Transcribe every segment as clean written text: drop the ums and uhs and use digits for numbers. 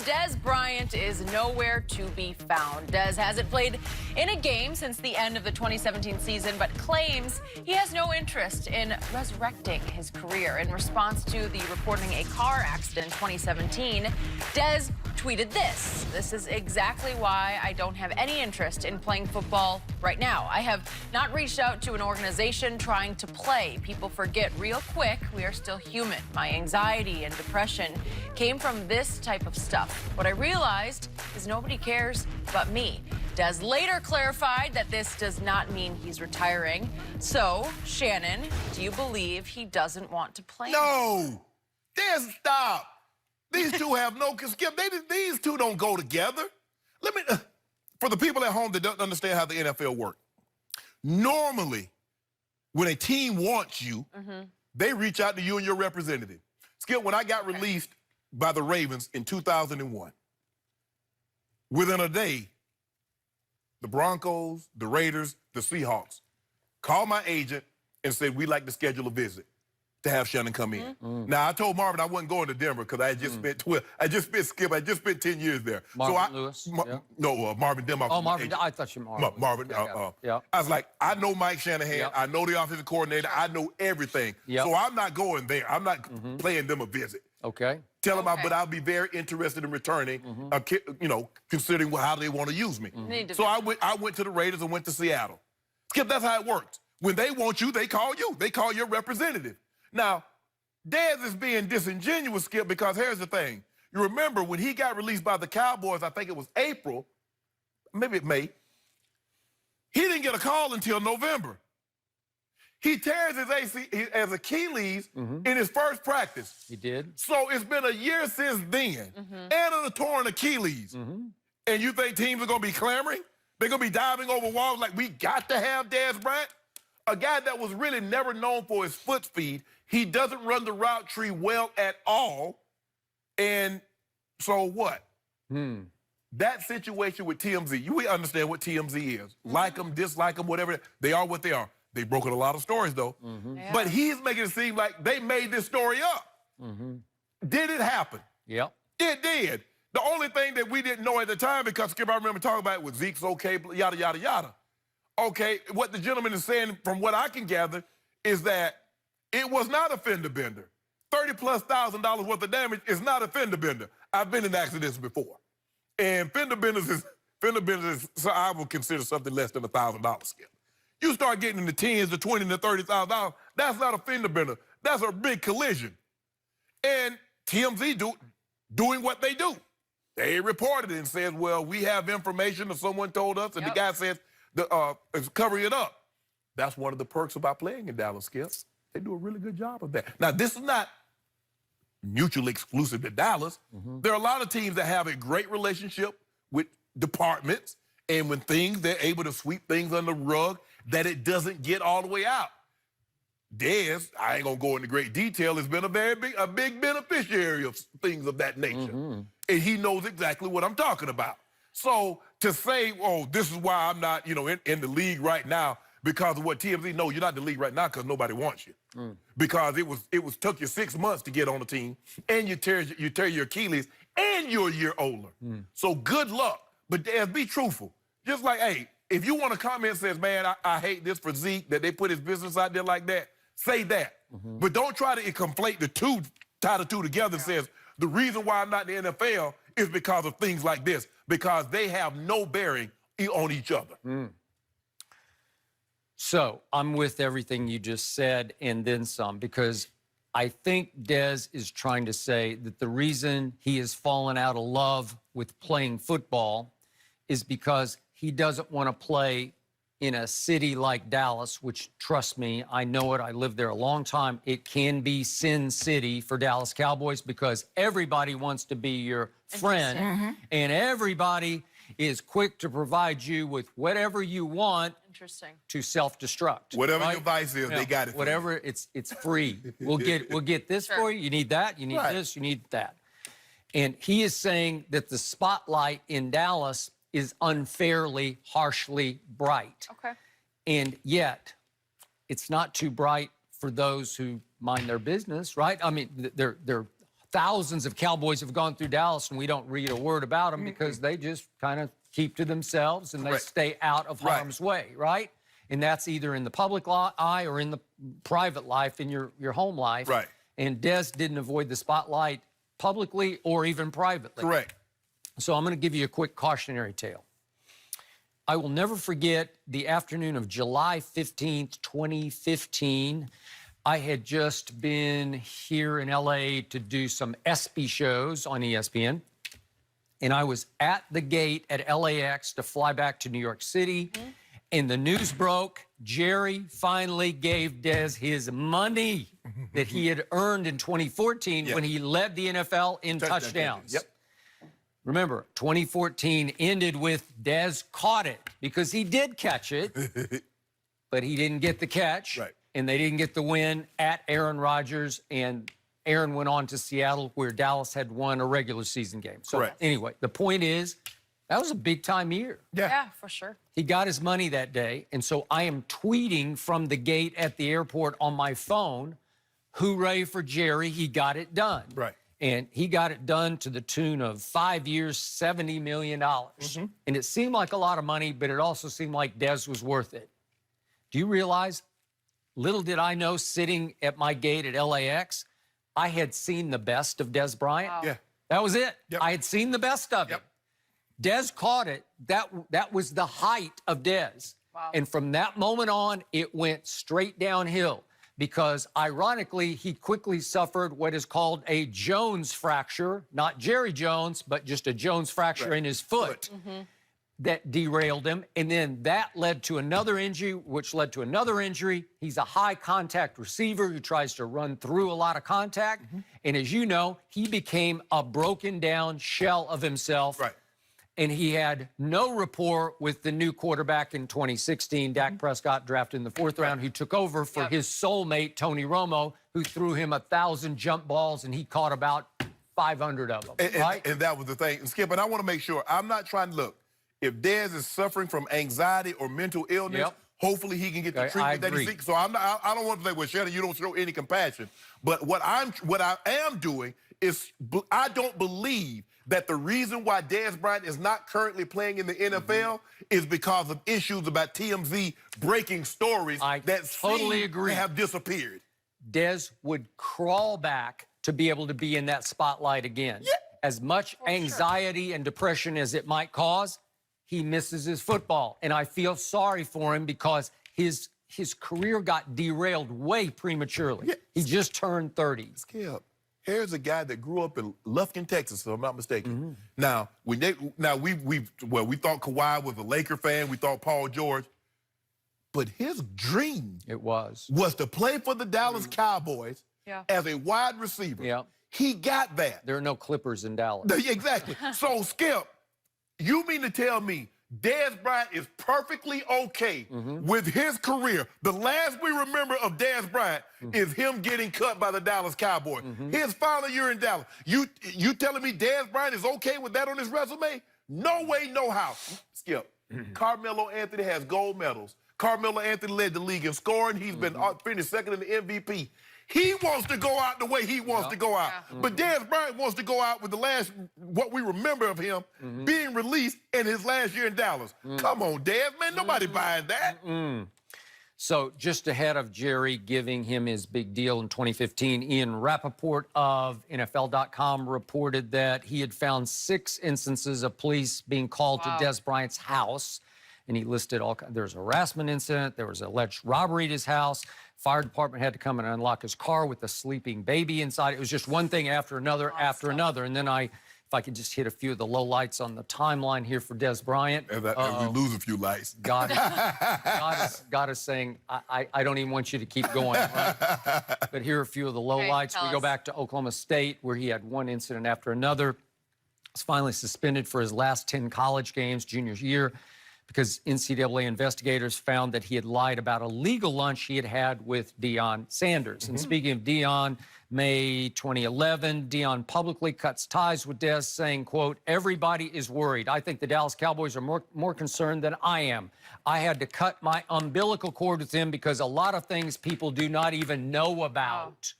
Dez Bryant is nowhere to be found. Dez hasn't played in a game since the end of the 2017 season, but claims he has no interest in resurrecting his career. In response to the reporting a car accident in 2017, Dez tweeted this. This is exactly why I don't have any interest in playing football right now. I have not reached out to an organization trying to play. People forget real quick we are still human. My anxiety and depression came from this type of stuff. What I realized is nobody cares but me. Dez later clarified that this does not mean he's retiring. So, Shannon, do you believe he doesn't want to play? No! Dez, stop! These two have no skip. These two don't go together. Let me, for the people at home that don't understand how the NFL works, normally, when a team wants you, they reach out to you and your representative. Skip, when I got released by the Ravens in 2001, within a day, the Broncos, the Raiders, the Seahawks called my agent and said, we'd like to schedule a visit to have Shannon come in. Now, I told Marvin I wasn't going to Denver because I had just spent 12. I just spent 10 years there. Marvin Lewis? No, Marvin Demoff. Oh, Marvin, I thought you were Marvin. Yeah. I was like, I know Mike Shanahan. I know the offensive coordinator. I know everything. So I'm not going there. I'm not paying them a visit. Okay. Tell them, but I'll be very interested in returning, you know, considering how they want to use me. So I went to the Raiders and went to Seattle. Skip, that's how it works. When they want you, they call you. They call your representative. Now, Dez is being disingenuous, Skip, because here's the thing. You remember when he got released by the Cowboys, I think it was April, maybe May, he didn't get a call until November. He tears his Achilles in his first practice. He did. So it's been a year since then, and a torn Achilles. And you think teams are going to be clamoring? They're going to be diving over walls like, we got to have Dez Bryant? A guy that was really never known for his foot speed. He doesn't run the route tree well at all. And so what? That situation with TMZ, you understand what TMZ is. Like them, dislike them, whatever. They are what they are. They've broken a lot of stories, though. But he's making it seem like they made this story up. Did it happen? Yep. It did. The only thing that we didn't know at the time, because Skip, I remember talking about it with Zeke's okay, yada, yada, yada. Okay, what the gentleman is saying, from what I can gather, is that it was not a fender bender. $30,000+ worth of damage is not a fender bender. I've been in accidents before. And fender benders is, so I would consider something less than $1,000, Skip. You start getting in the tens, the $20,000 to $30,000, that's not a fender bender. That's a big collision. And TMZ doing what they do. They reported it and said, well, we have information that someone told us, and the guy says, cover it up. That's one of the perks about playing in Dallas, Skip. They do a really good job of that. Now, this is not mutually exclusive to Dallas. There are a lot of teams that have a great relationship with departments, and when they're able to sweep things under the rug, that it doesn't get all the way out. Dez, I ain't gonna go into great detail, has been a big beneficiary of things of that nature. And he knows exactly what I'm talking about. So to say, oh, this is why I'm not, you know, in the league right now because of what TMZ, no, you're not in the league right now because nobody wants you. Because it took you 6 months to get on the team, and you tear your Achilles, and you're a year older. So good luck. But Dez, be truthful. Just like, hey, if you want to comment and says, man, I hate this for Zeke, that they put his business out there like that, say that. But don't try to conflate the two, tie the two together and says, the reason why I'm not in the NFL is because of things like this, because they have no bearing on each other. So I'm with everything you just said and then some, because I think Dez is trying to say that the reason he has fallen out of love with playing football is because he doesn't want to play in a city like Dallas, which, trust me, I know it. I lived there a long time. It can be Sin City for Dallas Cowboys because everybody wants to be your friend, and everybody is quick to provide you with whatever you want to self-destruct. Whatever your vice is, they got it. Whatever, it's free. We'll get this for you. You need that. You need this. You need that. And he is saying that the spotlight in Dallas is unfairly, harshly bright. And yet, it's not too bright for those who mind their business, right? I mean, they're thousands of Cowboys have gone through Dallas, and we don't read a word about them because they just kind of keep to themselves and they stay out of harm's way, right? And that's either in the public eye or in the private life, in your home life. Right. And Dez didn't avoid the spotlight publicly or even privately. Correct. So I'm going to give you a quick cautionary tale. I will never forget the afternoon of July 15th, 2015. I had just been here in LA to do some ESPY shows on ESPN. And I was at the gate at LAX to fly back to New York City. And the news broke. Jerry finally gave Dez his money that he had earned in 2014 when he led the NFL in touchdowns. Yep. Remember, 2014 ended with Dez caught it because he did catch it, but he didn't get the catch. Right. And they didn't get the win at Aaron Rodgers. And Aaron went on to Seattle, where Dallas had won a regular season game. So anyway, the point is, that was a big-time year. Yeah, for sure. He got his money that day, and so I am tweeting from the gate at the airport on my phone, hooray for Jerry, he got it done. Right. And he got it done to the tune of 5 years, $70 million. And it seemed like a lot of money, but it also seemed like Dez was worth it. Do you realize, little did I know, sitting at my gate at LAX, I had seen the best of Dez Bryant. Wow. Yeah. That was it. Yep. I had seen the best of it. Dez caught it. That was the height of Dez. Wow. And from that moment on, it went straight downhill because, ironically, he quickly suffered what is called a Jones fracture, not Jerry Jones, but just a Jones fracture in his foot that derailed him. And then that led to another injury, which led to another injury. He's a high-contact receiver who tries to run through a lot of contact. And as you know, he became a broken-down shell of himself. Right. And he had no rapport with the new quarterback in 2016, Dak Prescott, drafted in the 4th round, who took over for his soulmate, Tony Romo, who threw him 1,000 jump balls, and he caught about 500 of them, And that was the thing. And Skip, and I want to make sure, I'm not trying to look. If Dez is suffering from anxiety or mental illness, hopefully he can get the treatment that he seeks. So I don't want to say, well, Shannon, you don't show any compassion. But what I am doing is, I don't believe that the reason why Dez Bryant is not currently playing in the NFL is because of issues about TMZ breaking stories that totally agree. Have disappeared. Dez would crawl back to be able to be in that spotlight again. As much anxiety and depression as it might cause, he misses his football. And I feel sorry for him because his career got derailed way prematurely. He just turned 30. Skip. Here's a guy that grew up in Lufkin, Texas, if I'm not mistaken. Now, we thought Kawhi was a Laker fan. We thought Paul George. But his dream was to play for the Dallas Cowboys as a wide receiver. He got that. There are no Clippers in Dallas. Exactly. So, Skip, you mean to tell me Dez Bryant is perfectly okay with his career? The last we remember of Dez Bryant is him getting cut by the Dallas Cowboys. His final year in Dallas. You telling me Dez Bryant is okay with that on his resume? No way, no how. Skip, Carmelo Anthony has gold medals. Carmelo Anthony led the league in scoring. He's been finished second in the MVP. He wants to go out the way he wants to go out. But Dez Bryant wants to go out with the last, what we remember of him, being released in his last year in Dallas. Come on, Dez, man, nobody buying that. So just ahead of Jerry giving him his big deal in 2015, Ian Rappaport of NFL.com reported that he had found 6 instances of police being called to Dez Bryant's house. And he listed all kinds. There was a harassment incident. There was alleged robbery at his house. Fire department had to come and unlock his car with a sleeping baby inside. It was just one thing after another after another. And then if I could just hit a few of the lowlights on the timeline here for Dez Bryant. And we lose a few lights. God is saying, I don't even want you to keep going. Right? But here are a few of the lowlights. We go back to Oklahoma State, where he had one incident after another. He's finally suspended for his last 10 college games, junior year, because NCAA investigators found that he had lied about a legal lunch he had had with Deion Sanders. And speaking of Deion, May 2011, Deion publicly cuts ties with Dez, saying, quote, "Everybody is worried. I think the Dallas Cowboys are more concerned than I am. I had to cut my umbilical cord with him because a lot of things people do not even know about."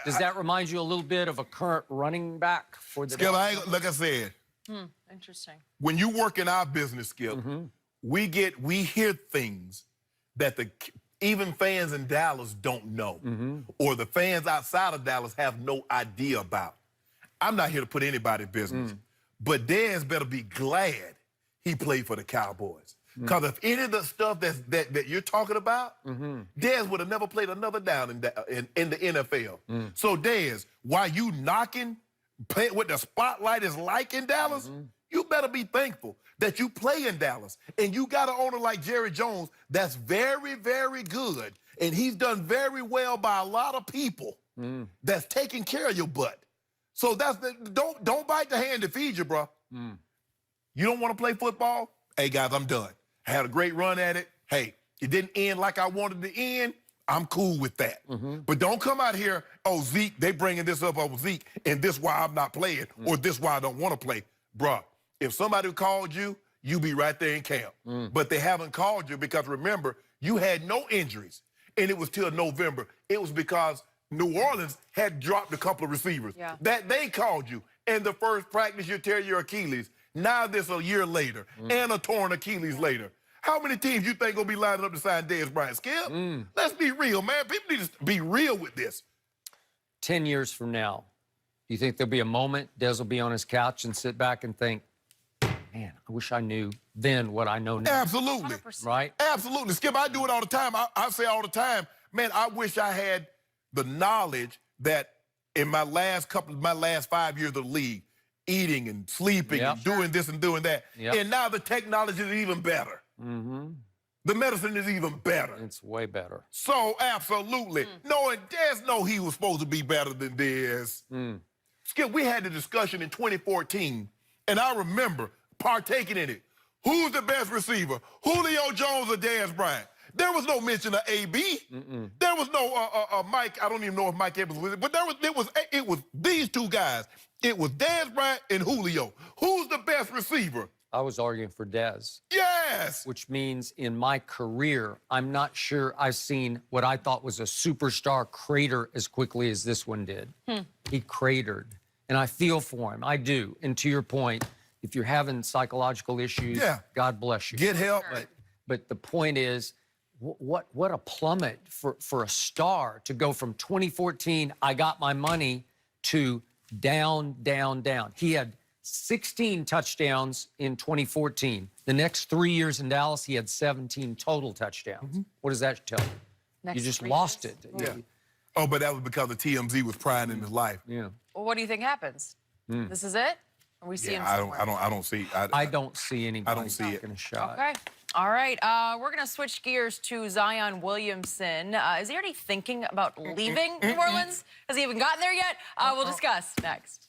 Does that remind you a little bit of a current running back for the Skip, Dallas? like I said, Interesting. when you work in our business, Skip, we hear things that even fans in Dallas don't know, or the fans outside of Dallas have no idea about. I'm not here to put anybody's business, but Dez better be glad he played for the Cowboys. Because if any of the stuff that you're talking about, Dez would have never played another down in the NFL. So Dez, while you knocking what the spotlight is like in Dallas, you better be thankful that you play in Dallas. And you got an owner like Jerry Jones that's very, very good. And he's done very well by a lot of people that's taking care of your butt. So don't bite the hand that feeds you, bro. You don't want to play football? Hey, guys, I'm done. I had a great run at it. Hey, it didn't end like I wanted to end. I'm cool with that. But don't come out here, oh, Zeke, they bringing this up over Zeke, and this why I'm not playing, or this why I don't want to play. Bruh, if somebody called you, you be right there in camp. But they haven't called you because, remember, you had no injuries, and it was till November. It was because New Orleans had dropped a couple of receivers. That they called you. In the first practice, you tear your Achilles. Now this a year later, and a torn Achilles later. How many teams you think gonna be lining up to sign Dez Bryant? Skip? Let's be real, man. People need to be real with this. 10 years from now, do you think there'll be a moment Dez will be on his couch and sit back and think, man, I wish I knew then what I know now? Absolutely. 100%. Right? Absolutely. Skip, I do it all the time. I say all the time, man, I wish I had the knowledge that in my last 5 years of the league, eating and sleeping and doing this and doing that. And now the technology is even better. The medicine is even better. It's way better. So, absolutely. Knowing Dez know he was supposed to be better than Dez. Skip, we had the discussion in 2014, and I remember partaking in it. Who's the best receiver, Julio Jones or Dez Bryant? There was no mention of AB. There was no Mike. I don't even know if Mike Evans was it, but it was these two guys. It was Dez Bryant and Julio. Who's the best receiver? I was arguing for Dez. Yes. Which means in my career, I'm not sure I've seen what I thought was a superstar crater as quickly as this one did. He cratered. And I feel for him. I do. And to your point, if you're having psychological issues, God bless you. Get help. But the point is, what a plummet for a star to go from 2014, I got my money, to down, down, down. He had 16 touchdowns in 2014. The next 3 years in Dallas, he had 17 total touchdowns. What does that tell you? You just lost it. Oh, but that was because the TMZ was prying in his life. Well, what do you think happens? This is it? Or we see him I somewhere? don't see. I don't see anybody I don't see it. taking a shot. Okay. All right. We're going to switch gears to Zion Williamson. Is he already thinking about leaving New Orleans? Has he even gotten there yet? We'll discuss next.